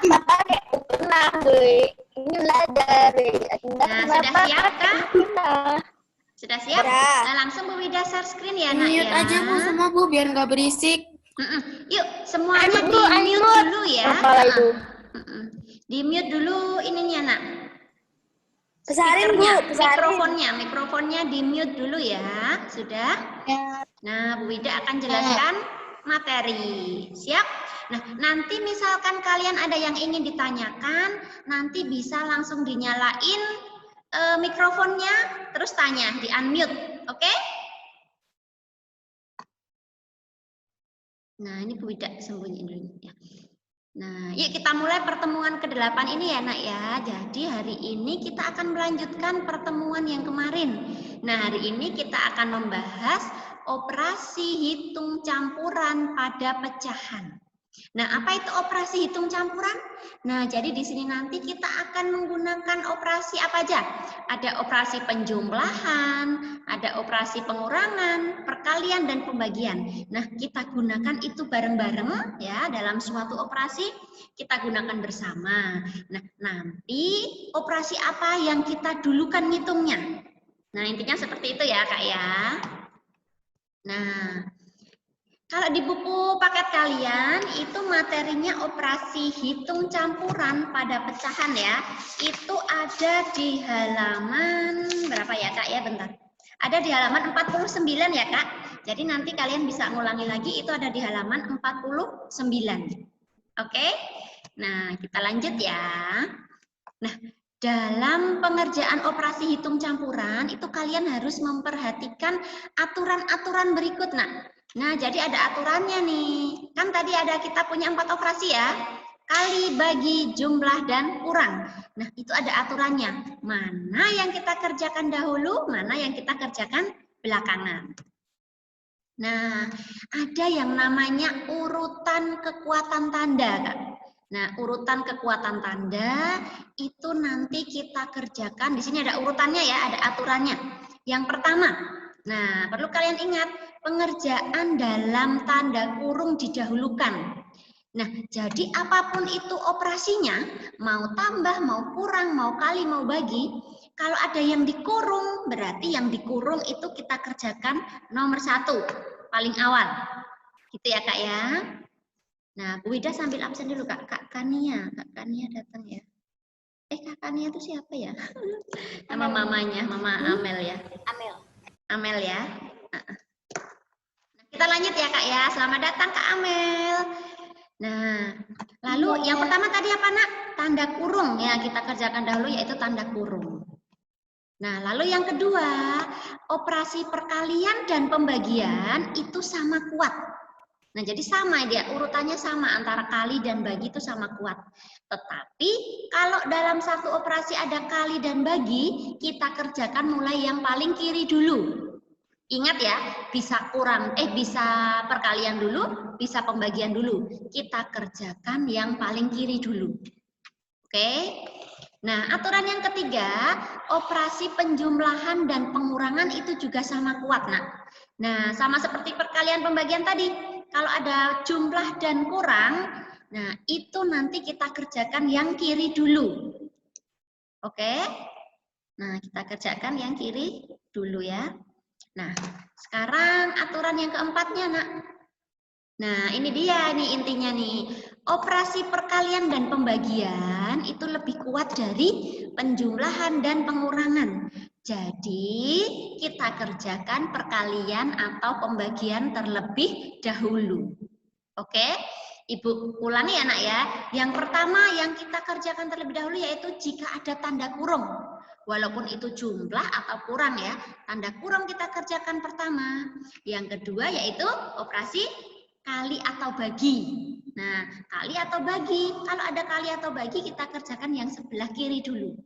pakai pernah gue dari nah, sudah siap kah? Sudah siap? Nah, langsung Bu Wida share screen ya, Nak ya. Mute aja Bu semua Bu biar nggak berisik. Yuk, semuanya di mute dulu ya. Di mute dulu ininya, Nak. Besarin Bu, mikrofonnya di mute dulu ya. Sudah? Ya. Nah, Bu Wida akan jelaskan materi. Siap? Nah, nanti misalkan kalian ada yang ingin ditanyakan, nanti bisa langsung dinyalain mikrofonnya, terus tanya, di unmute. Oke? Nah, ini Bu Wida sembunyiin dulu ya. Nah, yuk kita mulai pertemuan ke-8 ini ya, Nak ya. Jadi hari ini kita akan melanjutkan pertemuan yang kemarin. Nah, hari ini kita akan membahas operasi hitung campuran pada pecahan. Nah, apa itu operasi hitung campuran? Nah, jadi di sini nanti kita akan menggunakan operasi apa aja? Ada operasi penjumlahan, ada operasi pengurangan, perkalian, dan pembagian. Nah, kita gunakan itu bareng-bareng ya dalam suatu operasi, kita gunakan bersama. Nah, nanti operasi apa yang kita dulukan ngitungnya? Nah, intinya seperti itu ya, Kak ya. Nah, kalau di buku paket kalian itu materinya operasi hitung campuran pada pecahan ya. Itu ada di halaman berapa ya, Kak ya? Bentar. Ada di halaman 49 ya, Kak. Jadi nanti kalian bisa ngulangi lagi, itu ada di halaman 49. Oke? Nah, kita lanjut ya. Nah, dalam pengerjaan operasi hitung campuran itu kalian harus memperhatikan aturan-aturan berikut, Nah, jadi ada aturannya nih. Kan tadi ada kita punya 4 operasi ya. Kali, bagi, jumlah, dan kurang. Nah, itu ada aturannya. Mana yang kita kerjakan dahulu, mana yang kita kerjakan belakangan. Nah, ada yang namanya urutan kekuatan tanda, Kak. Nah, urutan kekuatan tanda itu nanti kita kerjakan. Di sini ada urutannya ya, ada aturannya. Yang pertama, nah perlu kalian ingat, pengerjaan dalam tanda kurung didahulukan. Nah, jadi apapun itu operasinya, mau tambah, mau kurang, mau kali, mau bagi, kalau ada yang dikurung, berarti yang dikurung itu kita kerjakan nomor 1, paling awal. Gitu ya, Kak ya. Nah, Bu Wida sambil absen dulu, Kak. Kak Kania datang ya. Kak Kania itu siapa ya? Nama mamanya, Mama Amel ya. Amel ya. Nah, kita lanjut ya, Kak ya. Selamat datang, Kak Amel. Nah, lalu yang pertama tadi apa, Nak? Tanda kurung ya, kita kerjakan dahulu yaitu tanda kurung. Nah, lalu yang kedua, operasi perkalian dan pembagian itu sama kuat. Nah, jadi sama dia, urutannya sama antara kali dan bagi itu sama kuat. Tetapi kalau dalam satu operasi ada kali dan bagi, kita kerjakan mulai yang paling kiri dulu. Ingat ya, bisa bisa perkalian dulu, bisa pembagian dulu. Kita kerjakan yang paling kiri dulu. Oke? Nah, aturan yang ketiga, operasi penjumlahan dan pengurangan itu juga sama kuat, Nah, sama seperti perkalian pembagian tadi. Kalau ada jumlah dan kurang, nah itu nanti kita kerjakan yang kiri dulu. Oke? Nah, kita kerjakan yang kiri dulu ya. Nah, sekarang aturan yang keempatnya, Nah, ini dia nih intinya nih. Operasi perkalian dan pembagian itu lebih kuat dari penjumlahan dan pengurangan. Jadi, kita kerjakan perkalian atau pembagian terlebih dahulu. Oke? Ibu ulangi ya, ya. Yang pertama yang kita kerjakan terlebih dahulu yaitu jika ada tanda kurung. Walaupun itu jumlah atau kurang ya. Tanda kurung kita kerjakan pertama. Yang kedua yaitu operasi kali atau bagi. Nah, kali atau bagi. Kalau ada kali atau bagi kita kerjakan yang sebelah kiri dulu.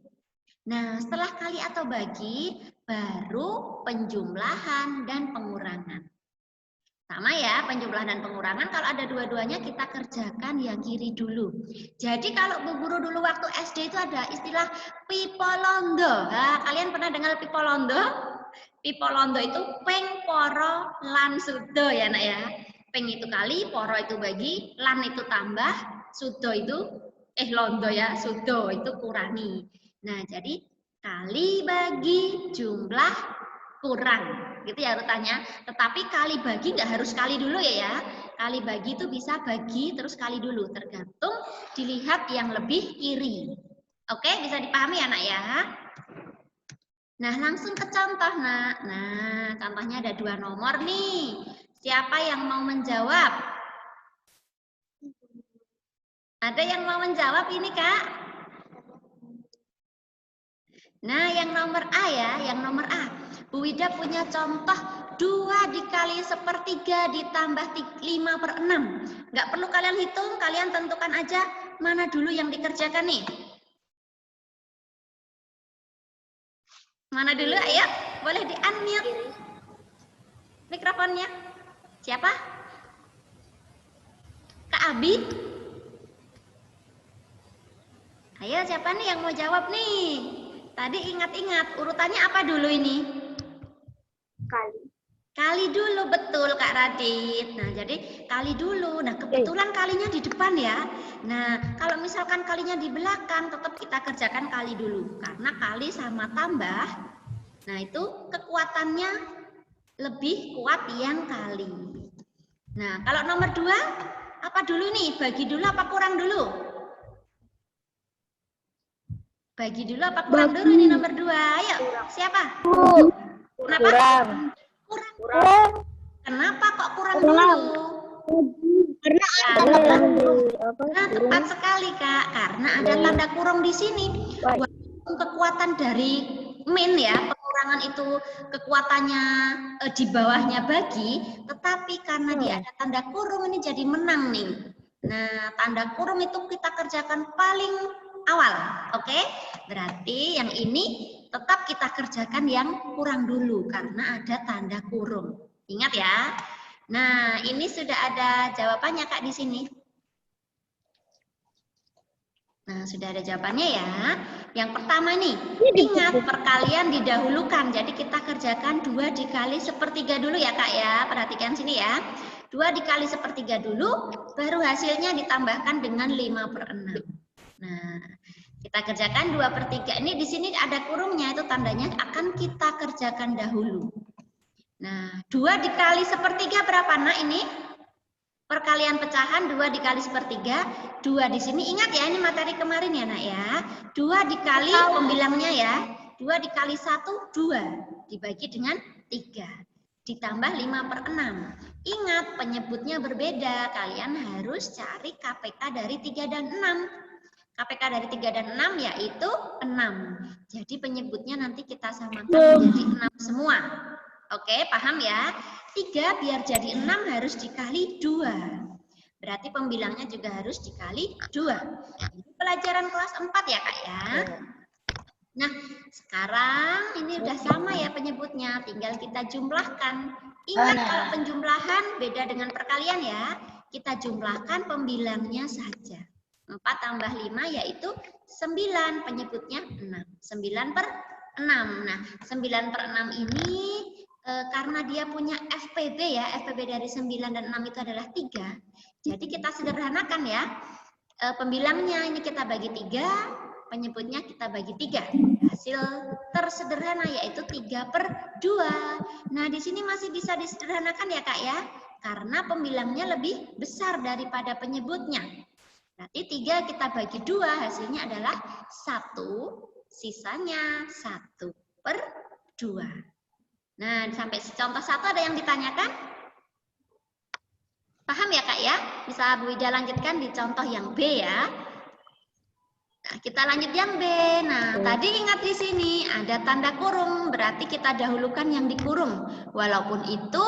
Nah, setelah kali atau bagi, baru penjumlahan dan pengurangan. Sama ya, penjumlahan dan pengurangan. Kalau ada dua-duanya kita kerjakan yang kiri dulu. Jadi kalau Bu Guru dulu waktu SD itu ada istilah pipolondo. Nah, kalian pernah dengar pipolondo? Pipolondo itu peng, poro, lan, sudo ya, Nak ya. Peng itu kali, poro itu bagi, lan itu tambah, sudo itu londo ya, sudo itu kurangi. Nah, jadi kali bagi jumlah kurang, gitu ya urutannya. Tetapi kali bagi nggak harus kali dulu ya. Kali bagi itu bisa bagi terus kali dulu, tergantung dilihat yang lebih kiri. Oke, bisa dipahami ya nak ya? Nah, langsung ke contoh nak. Nah, contohnya ada 2 nomor nih. Siapa yang mau menjawab? Ada yang mau menjawab ini kak? Nah, yang nomor A ya, yang nomor A. Bu Wida punya contoh 2 dikali 1/3 ditambah 5/6. Nggak perlu kalian hitung, kalian tentukan aja mana dulu yang dikerjakan nih. Mana dulu, ayo. Boleh di-unmute mikrofonnya. Siapa? Kak Abi? Ayo, siapa nih yang mau jawab nih? Tadi ingat-ingat, urutannya apa dulu ini? Kali. Kali dulu, betul Kak Radit. Nah, jadi kali dulu. Nah, kebetulan kalinya di depan ya. Nah, kalau misalkan kalinya di belakang, tetap kita kerjakan kali dulu. Karena kali sama tambah, nah itu kekuatannya lebih kuat yang kali. Nah, kalau nomor 2, apa dulu nih? Bagi dulu apa kurang dulu? Bagi dulu apa kurang dulu ini nomor 2? Ayo, siapa? Kenapa? Kurang. Kenapa kok kurang dulu? Karena Nah, tepat sekali Kak, karena ada tanda kurung di sini. Walaupun kekuatan dari min ya, pengurangan itu kekuatannya di bawahnya bagi, tetapi karena dia ada tanda kurung ini jadi menang nih. Nah, tanda kurung itu kita kerjakan paling awal, oke? Berarti yang ini tetap kita kerjakan yang kurang dulu karena ada tanda kurung. Ingat ya. Nah, ini sudah ada jawabannya Kak di sini. Nah, sudah ada jawabannya ya. Yang pertama nih, ingat perkalian didahulukan. Jadi kita kerjakan 2 dikali 1/3 dulu ya Kak ya. Perhatikan sini ya. 2 dikali 1/3 dulu, baru hasilnya ditambahkan dengan 5/6. Nah, kita kerjakan 2/3. Ini di sini ada kurungnya, itu tandanya akan kita kerjakan dahulu. Nah, 2 dikali 1/3 berapa nak ini? Perkalian pecahan 2 dikali 1/3. 2 di sini ingat ya, ini materi kemarin ya nak ya. 2 dikali pembilangnya ya. 2 dikali 1, 2. Dibagi dengan 3. Ditambah 5/6. Ingat penyebutnya berbeda. Kalian harus cari KPK dari 3 dan 6. KPK dari 3 dan 6 yaitu 6. Jadi penyebutnya nanti kita samakan menjadi 6 semua. Oke, paham ya? 3 biar jadi 6 harus dikali 2. Berarti pembilangnya juga harus dikali 2. Ini pelajaran kelas 4 ya Kak ya. Nah, sekarang ini udah sama ya penyebutnya. Tinggal kita jumlahkan. Ingat kalau penjumlahan beda dengan perkalian ya. Kita jumlahkan pembilangnya saja. 4 tambah 5 yaitu 9. Penyebutnya 6. 9/6. Nah, 9/6 ini karena dia punya FPB ya, FPB dari 9 dan 6 itu adalah 3. Jadi kita sederhanakan ya. Pembilangnya ini kita bagi 3, penyebutnya kita bagi 3. Hasil tersederhana yaitu 3/2. Nah, di sini masih bisa disederhanakan ya Kak ya. Karena pembilangnya lebih besar daripada penyebutnya. Berarti 3 kita bagi 2, hasilnya adalah 1, sisanya 1/2. Nah, sampai contoh 1 ada yang ditanyakan? Paham ya Kak ya? Bisa Bu Ida lanjutkan di contoh yang B ya. Nah, kita lanjut yang B. Nah, tadi ingat di sini ada tanda kurung, berarti kita dahulukan yang dikurung. Walaupun itu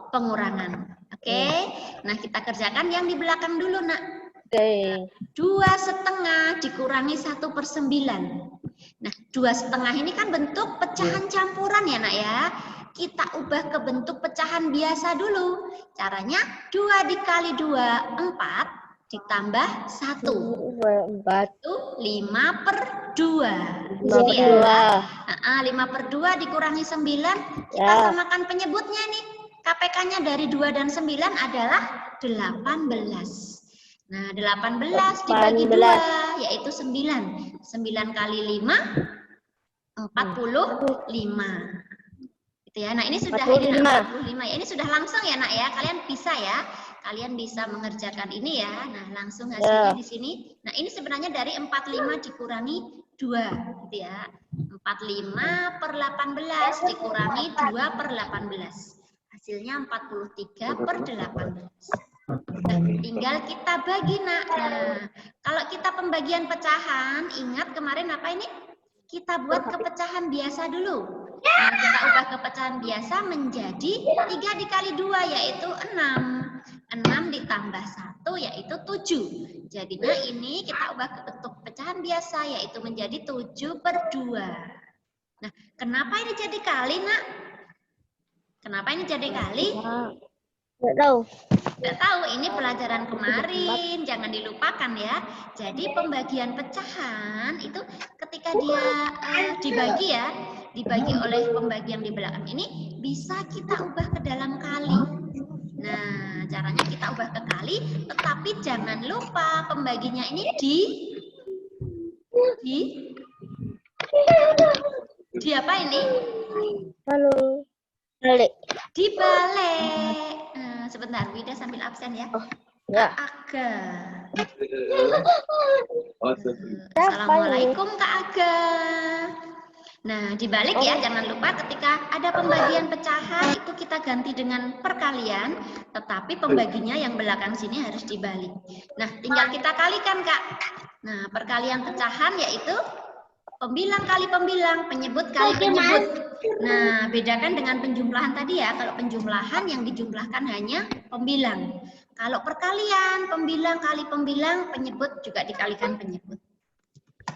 pengurangan. Oke? Nah, kita kerjakan yang di belakang dulu, Nak. 2,5 dikurangi 1/9. Nah, 2,5 ini kan bentuk pecahan campuran ya nak ya. Kita ubah ke bentuk pecahan biasa dulu. Caranya 2 dikali 2, 4 ditambah 1. Itu 5/2. Jadi ya, 5/2 dikurangi 9, kita samakan penyebutnya nih. KPK-nya dari 2 dan 9 adalah 18. Nah, 18 dibagi 2 yaitu 9. 9 kali 5 45. Gitu ya. Nah, ini sudah 45 ya. Ini sudah langsung ya, Nak ya. Kalian bisa ya. Kalian bisa mengerjakan ini ya. Nah, langsung hasilnya di sini. Nah, ini sebenarnya dari 45 dikurangi 2 gitu ya. 45 per 18 dikurangi 2 per 18. Hasilnya 43 per 18. Nah, tinggal kita bagi, Nak. Nah, kalau kita pembagian pecahan, ingat kemarin apa ini? Kita buat kepecahan biasa dulu. Nah, kita ubah kepecahan biasa menjadi 3 dikali 2 yaitu 6. 6 ditambah 1 yaitu 7. Jadinya ini kita ubah ke bentuk pecahan biasa yaitu menjadi 7 per 2. Nah, kenapa ini jadi kali, Nak? Kenapa ini jadi kali? Nggak tahu. Nggak tahu, ini pelajaran kemarin, jangan dilupakan ya. Jadi pembagian pecahan itu ketika dia dibagi ya, dibagi oleh pembagian di belakang ini bisa kita ubah ke dalam kali. Nah, caranya kita ubah ke kali, tetapi jangan lupa pembaginya ini di apa ini? Halo. Balik. Dibalik. Sebentar, Wida sambil absen ya. Ya. Kak Aga. Assalamualaikum Kak Aga. Nah, dibalik ya, jangan lupa ketika ada pembagian pecahan itu kita ganti dengan perkalian, tetapi pembaginya yang belakang sini harus dibalik. Nah, tinggal kita kalikan, Kak. Nah, perkalian pecahan yaitu pembilang kali pembilang, penyebut kali penyebut. Nah, bedakan dengan penjumlahan tadi ya. Kalau penjumlahan yang dijumlahkan hanya pembilang. Kalau perkalian, pembilang kali pembilang, penyebut juga dikalikan penyebut.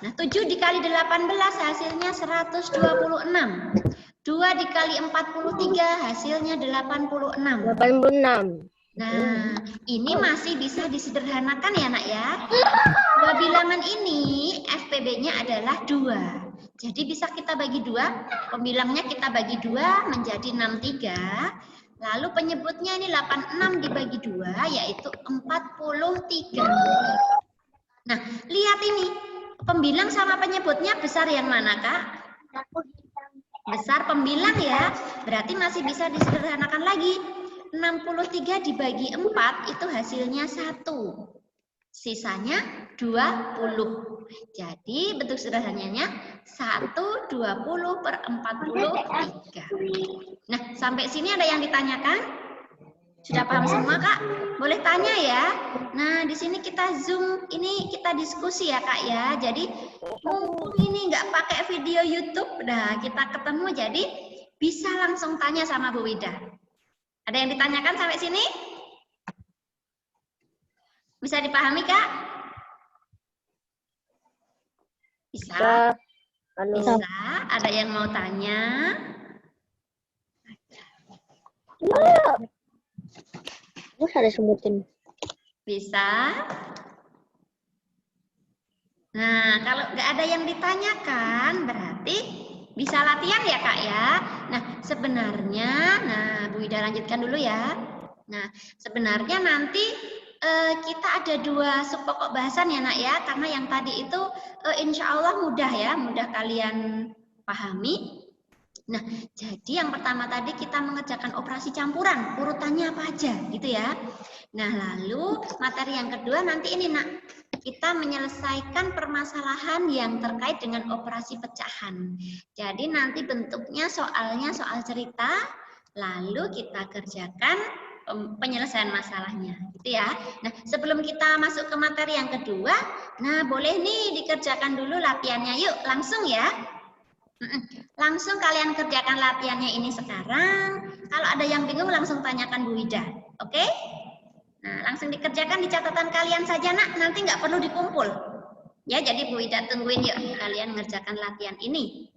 Nah, 7 dikali 18 hasilnya 126. 2 dikali 43 hasilnya 86. 86. Nah, ini masih bisa disederhanakan ya, Nak ya. Dua bilangan ini FPB-nya adalah 2. Jadi bisa kita bagi 2, pembilangnya kita bagi 2 menjadi 63. Lalu penyebutnya ini 86 dibagi 2 yaitu 43. Nah, lihat ini. Pembilang sama penyebutnya besar yang mana, Kak? Besar pembilang ya. Berarti masih bisa disederhanakan lagi. 63 dibagi 4 itu hasilnya 1. Sisanya 20. Jadi bentuk sederhananya 120 per 43. Nah, sampai sini ada yang ditanyakan? Sudah paham semua, Kak? Boleh tanya ya. Nah, di sini kita Zoom, ini kita diskusi ya, Kak ya. Jadi, mumpung ini nggak pakai video YouTube, nah kita ketemu, jadi bisa langsung tanya sama Bu Wida. Ada yang ditanyakan sampai sini? Bisa dipahami, Kak? Bisa? Bisa. Ada yang mau tanya? Ada sebutin. Bisa. Nah, kalau nggak ada yang ditanyakan, berarti bisa latihan ya, Kak ya. Nah, sebenarnya, Bu Ida lanjutkan dulu ya. Nah, sebenarnya nanti kita ada 2 subpokok bahasan ya, Nak ya. Karena yang tadi itu insya Allah mudah ya, mudah kalian pahami. Nah, jadi yang pertama tadi kita mengerjakan operasi campuran, urutannya apa aja gitu ya. Nah, lalu materi yang kedua nanti ini, Nak, kita menyelesaikan permasalahan yang terkait dengan operasi pecahan. Jadi nanti bentuknya soalnya soal cerita, lalu kita kerjakan penyelesaian masalahnya gitu ya. Nah, sebelum kita masuk ke materi yang kedua, nah boleh nih dikerjakan dulu latihannya, yuk langsung ya. Langsung kalian kerjakan latihannya ini sekarang. Kalau ada yang bingung langsung tanyakan Bu Wida. Oke? Nah, langsung dikerjakan di catatan kalian saja, Nak. Nanti nggak perlu dikumpul. Ya, jadi Bu Wida tungguin yuk kalian ngerjakan latihan ini.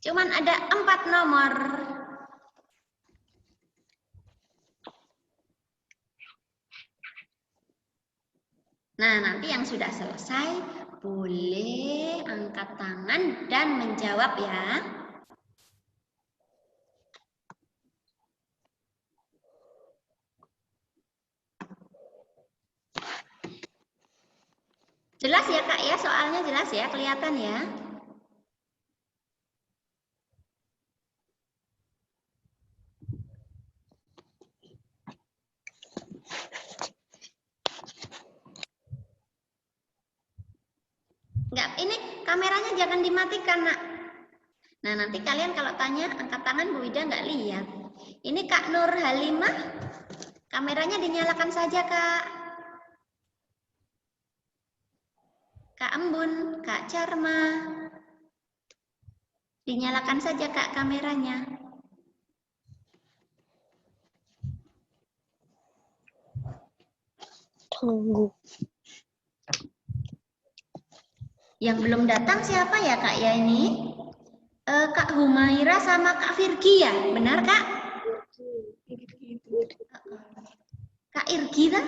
Cuman ada 4 nomor. Nah, nanti yang sudah selesai boleh angkat tangan dan menjawab ya. Jelas ya Kak ya, soalnya jelas ya, kelihatan ya. Enggak, ini kameranya jangan dimatikan, Nak. Nah, nanti kalian kalau tanya, angkat tangan Bu Ida nggak lihat. Ini Kak Nur Halimah, kameranya dinyalakan saja, Kak. Kak Embun, Kak Charma. Dinyalakan saja, Kak, kameranya. Tunggu. Yang belum datang siapa ya, Kak, ya ini? Kak Humaira sama Kak Virgi ya? Benar, Kak? Kak Irgi kan?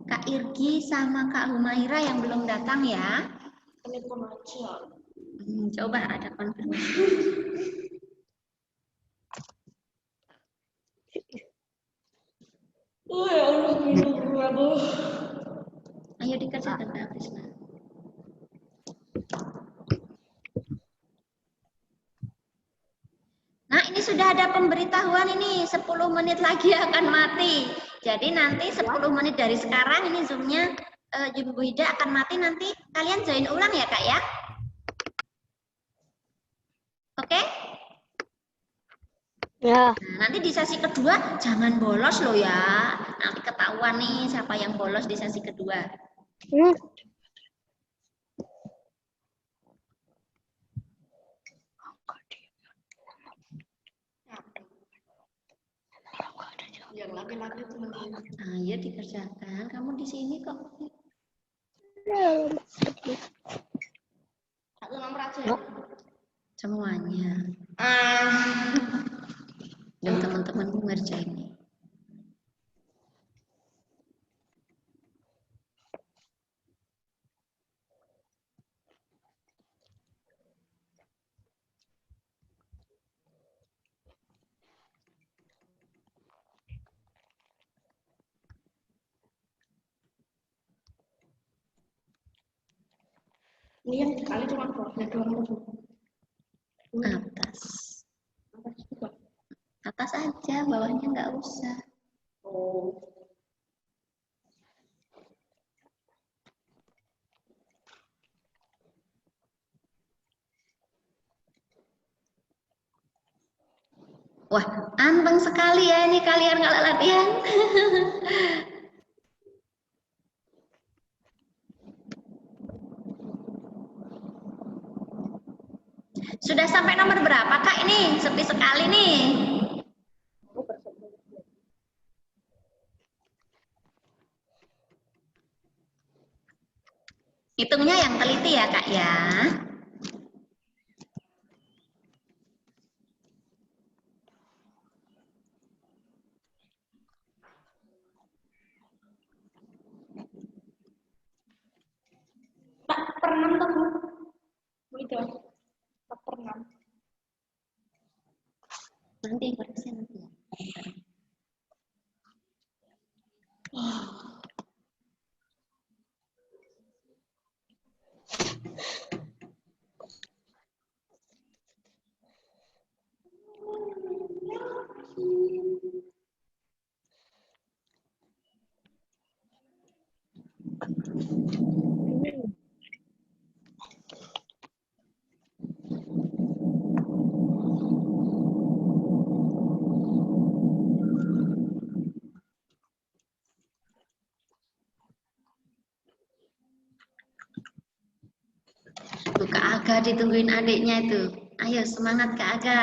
Kak Irgi sama Kak Humaira yang belum datang ya. Coba ada konfirmasi. Ayo dikerjakan Kak Krisna. Nah, ini sudah ada pemberitahuan ini, 10 menit lagi akan mati. Jadi nanti 10 menit dari sekarang ini Zoom-nya Bu Ida akan mati, nanti kalian join ulang ya Kak ya. Oke? Ya. Nah, nanti di sesi kedua jangan bolos loh ya. Nanti ketahuan nih siapa yang bolos di sesi kedua. Yang laki-laki teman-teman. Ayo dikerjakan. Kamu di sini kok. Satu nomor aja. Semuanya. Dan teman-temanmu ngerjain. Ini yang dikali cuma bawahnya doang. Atas. Atas aja, bawahnya nggak usah. Oh. Wah, anteng sekali ya ini kalian kalau latihan. Sudah sampai nomor berapa Kak ini? Sepi sekali nih. Hitungnya yang teliti ya Kak ya. Per 6 tuh Bu. Itu. Per 6. Nanti informasinya nanti ya. Tuh Kak Aga ditungguin adiknya itu. Ayo semangat Kak Aga.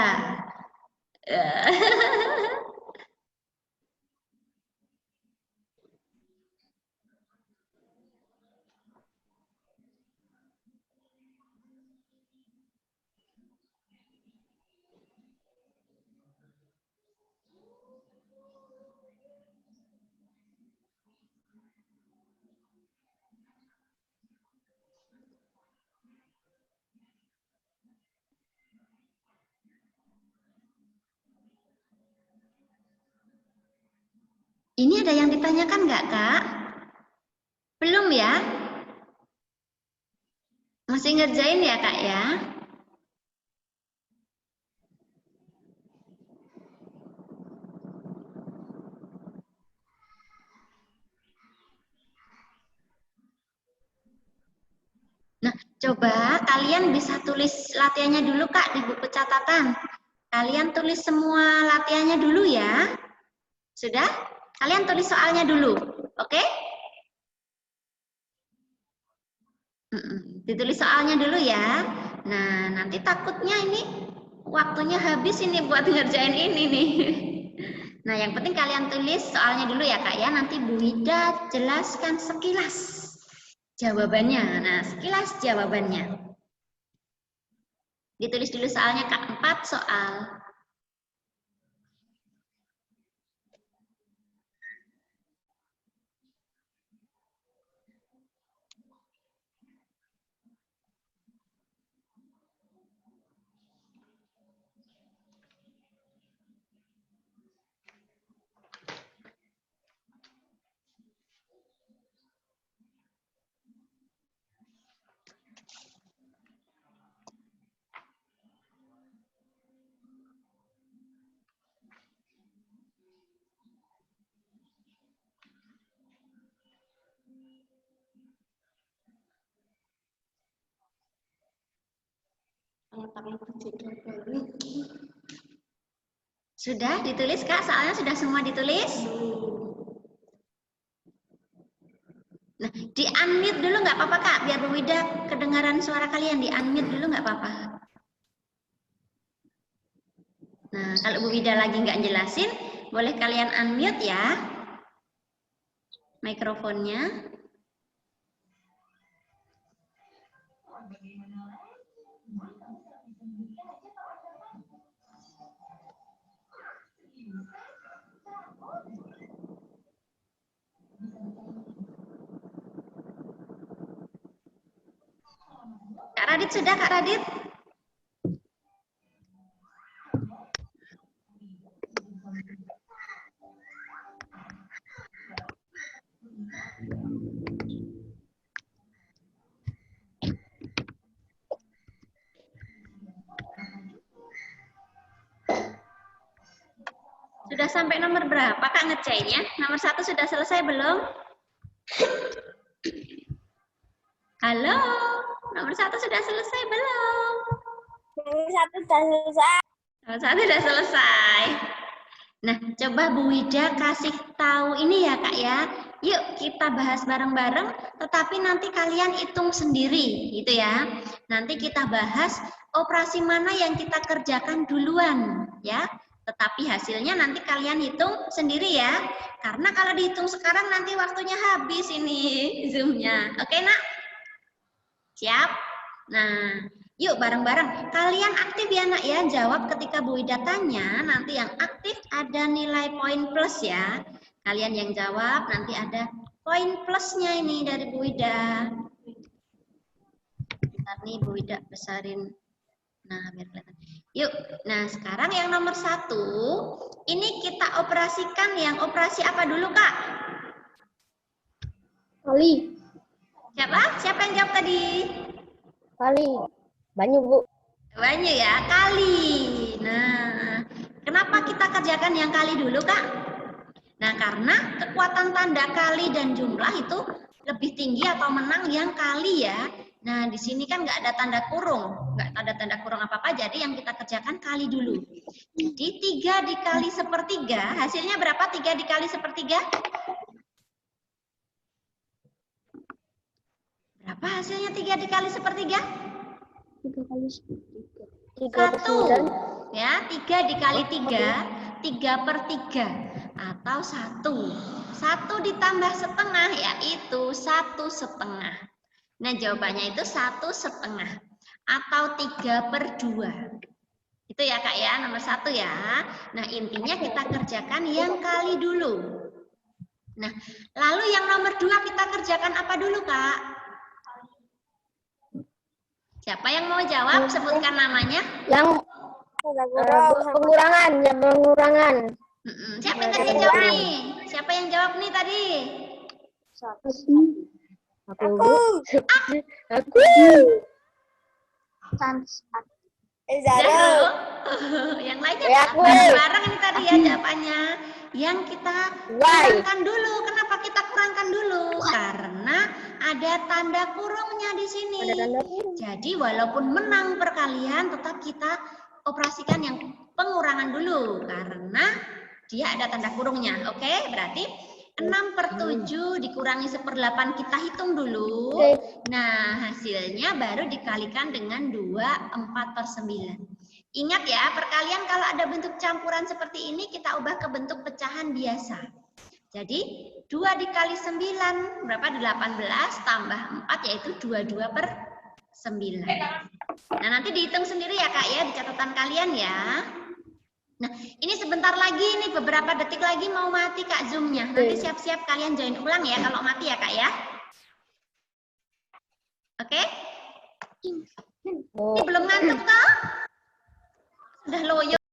Ini ada yang ditanyakan nggak Kak? Belum Belum ya? Masih ngerjain ya, Kak ya? Nah, coba kalian bisa tulis latihannya dulu, Kak, di buku catatan. Kalian tulis semua latihannya dulu ya. Sudah? Kalian tulis soalnya dulu. Oke? Ditulis soalnya dulu ya. Nah, nanti takutnya ini waktunya habis ini buat ngerjain ini nih. Nah, yang penting kalian tulis soalnya dulu ya, Kak ya. Nanti Bu Ida jelaskan sekilas jawabannya. Nah, sekilas jawabannya. Ditulis dulu soalnya, Kak. 4 soal. Sudah ditulis, Kak? Soalnya sudah semua ditulis? Nah, di-unmute dulu nggak apa-apa, Kak? Biar Bu Wida kedengaran suara kalian. Di-unmute dulu nggak apa-apa. Nah, kalau Bu Wida lagi nggak jelasin, boleh kalian unmute ya. Mikrofonnya. Kak Radit sudah, Kak Radit? Sudah sampai nomor berapa, Kak, ngeceknya? Nomor 1 sudah selesai belum? Halo, nomor 1 sudah selesai belum? Nomor 1 sudah selesai. Nomor 1 sudah selesai. Nah, coba Bu Wida kasih tahu ini ya, Kak ya. Yuk kita bahas bareng-bareng, tetapi nanti kalian hitung sendiri, gitu ya. Nanti kita bahas operasi mana yang kita kerjakan duluan, ya. Tetapi hasilnya nanti kalian hitung sendiri ya. Karena kalau dihitung sekarang nanti waktunya habis ini Zoom-nya. Oke, Nak? Siap? Nah, yuk bareng-bareng. Kalian aktif ya, Nak ya. Jawab ketika Bu Ida tanya. Nanti yang aktif ada nilai poin plus ya. Kalian yang jawab nanti ada poin plusnya ini dari Bu Ida. Bentar nih Bu Ida besarin. Nah, biar kelihatan. Yuk, nah sekarang yang nomor 1. Ini kita operasikan yang operasi apa dulu, Kak? Kali. Siapa? Siapa yang jawab tadi? Kali. Banyak, Bu. Banyak ya, kali. Nah, kenapa kita kerjakan yang kali dulu, Kak? Nah, karena kekuatan tanda kali dan jumlah itu lebih tinggi atau menang yang kali ya. Nah, di sini kan nggak ada tanda kurung. Nggak ada tanda kurung apa-apa, jadi yang kita kerjakan kali dulu. Jadi 3 dikali sepertiga, hasilnya berapa 3 dikali sepertiga? Berapa hasilnya 3 dikali sepertiga? 3 kali 3. 1. Ya, 3 dikali 3, 3/3. Atau 1. 1 ditambah setengah, yaitu 1/2. Nah, jawabannya itu 1/2. Atau 3/2. Itu ya, Kak ya, nomor 1 ya. Nah, intinya kita kerjakan yang kali dulu. Nah, lalu yang nomor 2 kita kerjakan apa dulu, Kak? Siapa yang mau jawab? Sebutkan namanya. Yang pengurangan, yang pengurangan. Siapa yang tadi jawab nih? Siapa yang jawab nih tadi? Aku. Bu. Aku. Sans. Zahro. Yang lainnya Ya, aku. bareng-bareng ini tadi ya jawabannya. Yang kita Why? kurangkan dulu. Kenapa kita kurangkan dulu? Karena ada tanda kurungnya di sini. Ada tanda kurung. Jadi walaupun menang perkalian, tetap kita operasikan yang pengurangan dulu. Karena dia ada tanda kurungnya. Oke, berarti 6/7 dikurangi 1/8 kita hitung dulu. Oke. Nah, hasilnya baru dikalikan dengan 24/9. Ingat ya, perkalian kalau ada bentuk campuran seperti ini, kita ubah ke bentuk pecahan biasa. Jadi, 2 dikali 9, berapa? 18 tambah 4, yaitu 22/9. Nah, nanti dihitung sendiri ya, Kak, ya, di catatan kalian ya. Nah, ini sebentar lagi nih, beberapa detik lagi mau mati Kak Zoom-nya. Nanti siap-siap kalian join ulang ya kalau mati ya Kak ya. Oke? Ini belum ngantuk toh? Sudah loyo